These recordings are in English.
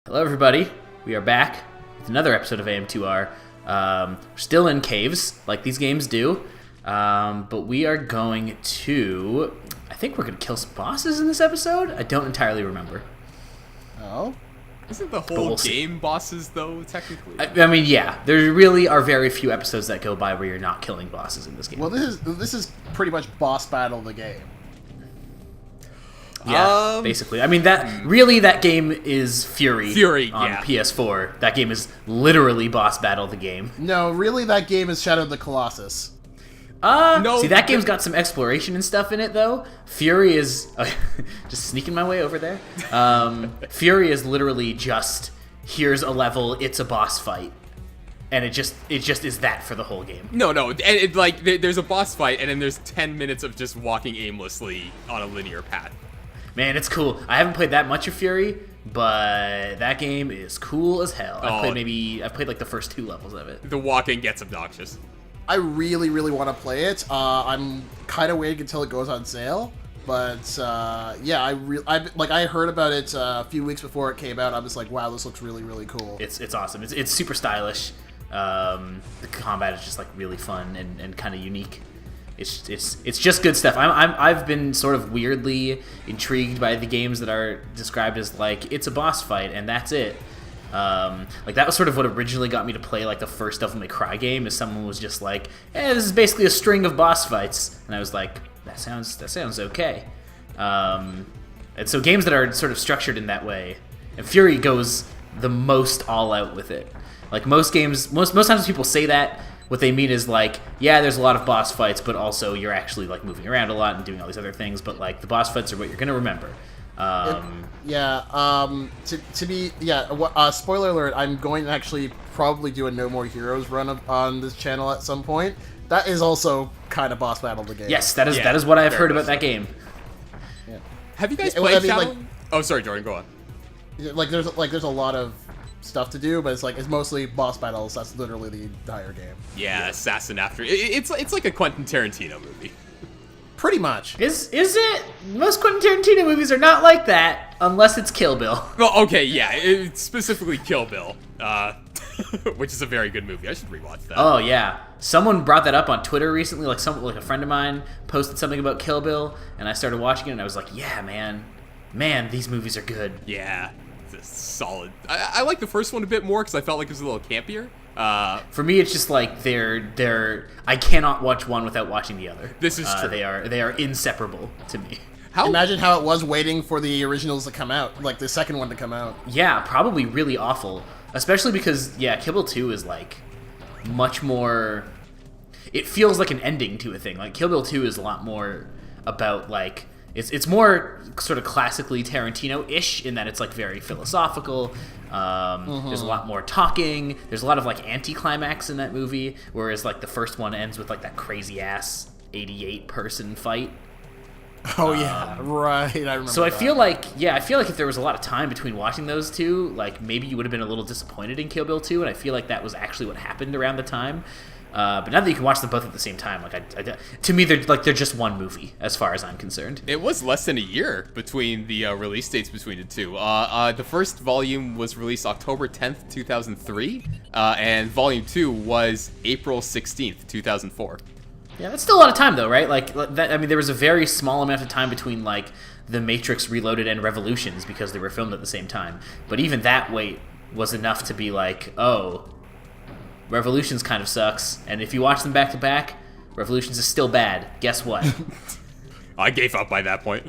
Hello, everybody. We are back with another episode of AM2R. We're still in caves, like these games do, but we are going to... I think we're going to kill some bosses in this episode? I don't entirely remember. Oh? Isn't the whole game bosses, though, technically? I mean, yeah. There really are very few episodes that go by where you're not killing bosses in this game. Well, this is pretty much boss battle of the game. Yeah, basically. I mean, that game is Fury on PS4. That game is literally boss battle of the game. No, really, that game is Shadow of the Colossus. No, see, that game's got some exploration and stuff in it, though. Fury is... just sneaking my way over there. Fury is literally just, here's a level, it's a boss fight. And it just is that for the whole game. No, and there's a boss fight, and then there's 10 minutes of just walking aimlessly on a linear path. Man, it's cool. I haven't played that much of Fury, but that game is cool as hell. I've played like the first 2 levels of it. The walking gets obnoxious. I really, really want to play it. I'm kind of waiting until it goes on sale, but yeah, I heard about it a few weeks before it came out. I was like, wow, this looks really, really cool. It's awesome. It's super stylish. The combat is just like really fun and kind of unique. It's just good stuff. I've been sort of weirdly intrigued by the games that are described as like it's a boss fight and that's it. Like that was sort of what originally got me to play like the first Devil May Cry game. Is someone was just like, this is basically a string of boss fights, and I was like, that sounds okay. And so games that are sort of structured in that way, and Fury goes the most all out with it. Like most games, most times people say that. What they mean is like, yeah, there's a lot of boss fights, but also you're actually like moving around a lot and doing all these other things. But like the boss fights are what you're gonna remember. Spoiler alert, I'm going to actually probably do a No More Heroes run on this channel at some point. That is also kind of boss battle of the game. Yes, that is what I've heard about that game. Yeah. Have you guys played Shadow? Oh, sorry, Jordan, go on. There's a lot of stuff to do, but it's mostly boss battles. That's literally the entire game. Yeah, assassin after it's like a Quentin Tarantino movie. Pretty much. Is it? Most Quentin Tarantino movies are not like that, unless it's Kill Bill. Well, okay, yeah, it's specifically Kill Bill, which is a very good movie. I should rewatch that. Oh yeah, someone brought that up on Twitter recently. Like a friend of mine posted something about Kill Bill, and I started watching it, and I was like, yeah, man, these movies are good. Yeah. Solid. I like the first one a bit more because I felt like it was a little campier. For me, it's just like they're. I cannot watch one without watching the other. This is true. They are inseparable to me. Imagine how it was waiting for the originals to come out, like the second one to come out. Yeah, probably really awful. Especially because Kill Bill 2 is like much more. It feels like an ending to a thing. Like Kill Bill 2 is a lot more about like. It's more sort of classically Tarantino-ish in that it's like very philosophical. There's a lot more talking. There's a lot of like anti-climax in that movie, whereas like the first one ends with like that crazy ass 88-person fight. Oh yeah, right. I remember. So I feel like if there was a lot of time between watching those two, like maybe you would have been a little disappointed in Kill Bill 2, and I feel like that was actually what happened around the time. But now that you can watch them both at the same time, like to me, they're just one movie as far as I'm concerned. It was less than a year between the release dates between the two. The first volume was released October 10th, 2003, and volume 2 was April 16th, 2004. Yeah, that's still a lot of time, though, right? Like that. I mean, there was a very small amount of time between like The Matrix Reloaded and Revolutions because they were filmed at the same time. But even that wait was enough to be like, oh. Revolutions kind of sucks, and if you watch them back to back, Revolutions is still bad. Guess what? I gave up by that point.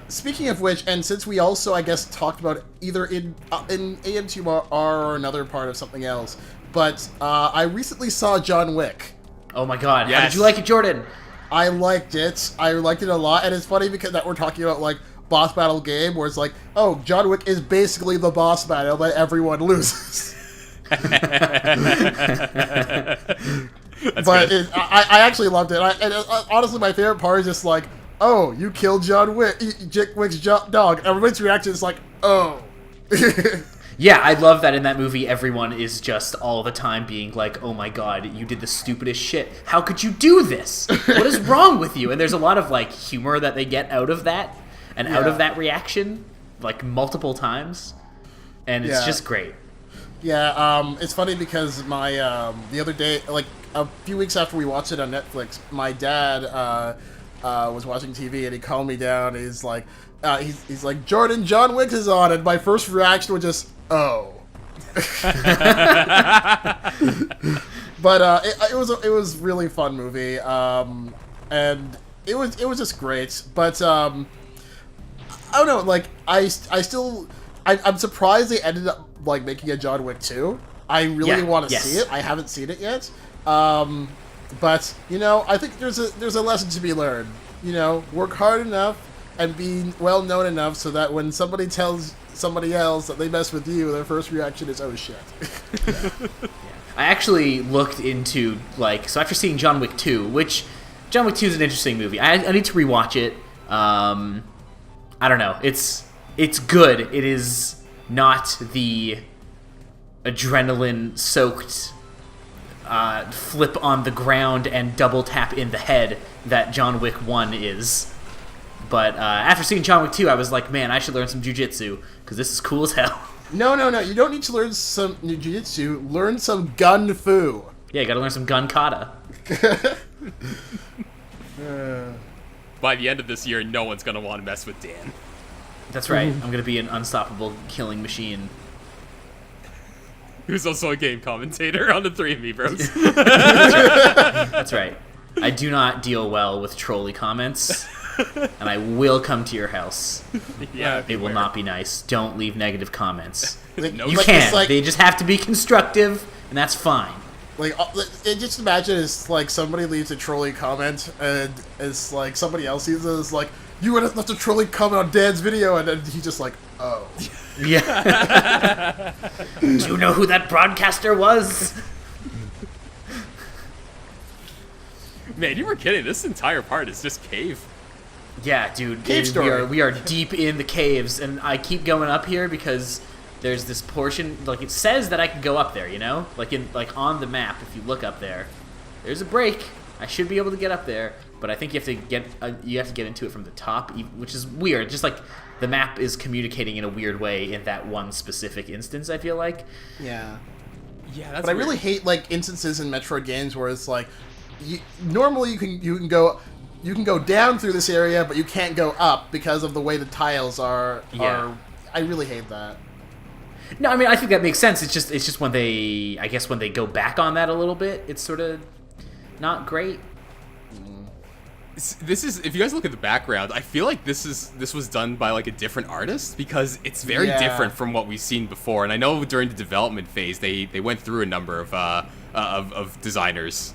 Speaking of which, and since we also, I guess, talked about either in AM2R or another part of something else, but I recently saw John Wick. Oh my god, yes. How did you like it, Jordan? I liked it. I liked it a lot, and it's funny because that we're talking about, like, boss battle game, where it's like, oh, John Wick is basically the boss battle, but everyone loses. But I actually loved it. Honestly, my favorite part is just like, oh, you killed John Wick, Wick's dog. Everybody's reaction is like, oh. Yeah, I love that in that movie everyone is just all the time being like, oh my god, you did the stupidest shit. How could you do this? What is wrong with you? And there's a lot of like humor that they get out of that and out of that reaction, like multiple times. and it's just great. Yeah, it's funny because my the other day, like a few weeks after we watched it on Netflix, my dad was watching TV and he calmed me down. He's like, he's like, Jordan, John Wick is on, and my first reaction was just, oh. But it was really fun movie, and it was just great. But I don't know, like I'm surprised they ended up like making a John Wick 2. I really want to see it. I haven't seen it yet. But you know, I think there's a lesson to be learned. You know, work hard enough and be well known enough so that when somebody tells somebody else that they mess with you, their first reaction is, "Oh shit." I actually looked into so after seeing John Wick 2, which John Wick 2 is an interesting movie. I need to rewatch it. I don't know. It's good. It is not the adrenaline-soaked flip on the ground and double tap in the head that John Wick 1 is. But after seeing John Wick 2, I was like, man, I should learn some jiu-jitsu, because this is cool as hell. No. You don't need to learn some jiu-jitsu. Learn some gun fu. Yeah, you gotta learn some gun kata. By the end of this year, no one's gonna want to mess with Dan. That's right. I'm gonna be an unstoppable killing machine. Who's also a game commentator on the 3 Amiibros. That's right. I do not deal well with trolley comments, and I will come to your house. Yeah, it will not be nice. Don't leave negative comments. No, you can. They just have to be constructive, and that's fine. Like, just imagine it's like somebody leaves a trolley comment, and it's like somebody else sees it. It's like, you would have left a trolley comment on Dan's video, and then he's just like, oh. Yeah. Do you know who that broadcaster was? Man, you were kidding. This entire part is just cave. Yeah, dude. Cave story. We are deep in the caves, and I keep going up here because there's this portion, like it says that I can go up there, you know? Like on the map, if you look up there, there's a break. I should be able to get up there, but I think you have to get into it from the top, which is weird. Just like the map is communicating in a weird way in that one specific instance, I feel like. Yeah. Yeah, that's But I really hate like instances in Metroid games where it's like, normally you can go down through this area, but you can't go up because of the way the tiles are. Yeah. I really hate that. No, I mean I think that makes sense. It's just when they go back on that a little bit, it's sort of not great. This is, if you guys look at the background, I feel like this was done by like a different artist, because it's very different from what we've seen before. And I know during the development phase they went through a number of designers.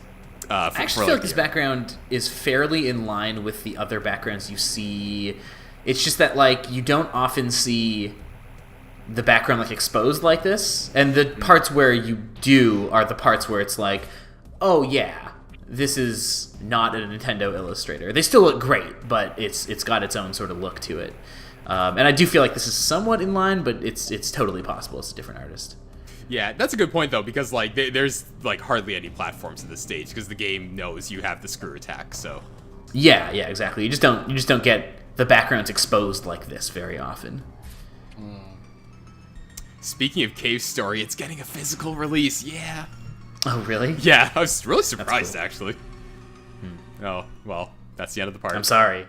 I actually feel like this background is fairly in line with the other backgrounds you see. It's just that like you don't often see the background like exposed like this, and the parts where you do are the parts where it's like, oh yeah, this is not a Nintendo Illustrator. They still look great, but it's got its own sort of look to it. And I do feel like this is somewhat in line, but it's totally possible it's a different artist. Yeah, that's a good point though, because like there's like hardly any platforms in this stage because the game knows you have the screw attack. So yeah, exactly. You just don't get the backgrounds exposed like this very often. Speaking of Cave Story, it's getting a physical release. Yeah. Oh really? Yeah, I was really surprised cool. actually. Oh well, that's the end of the part. I'm sorry.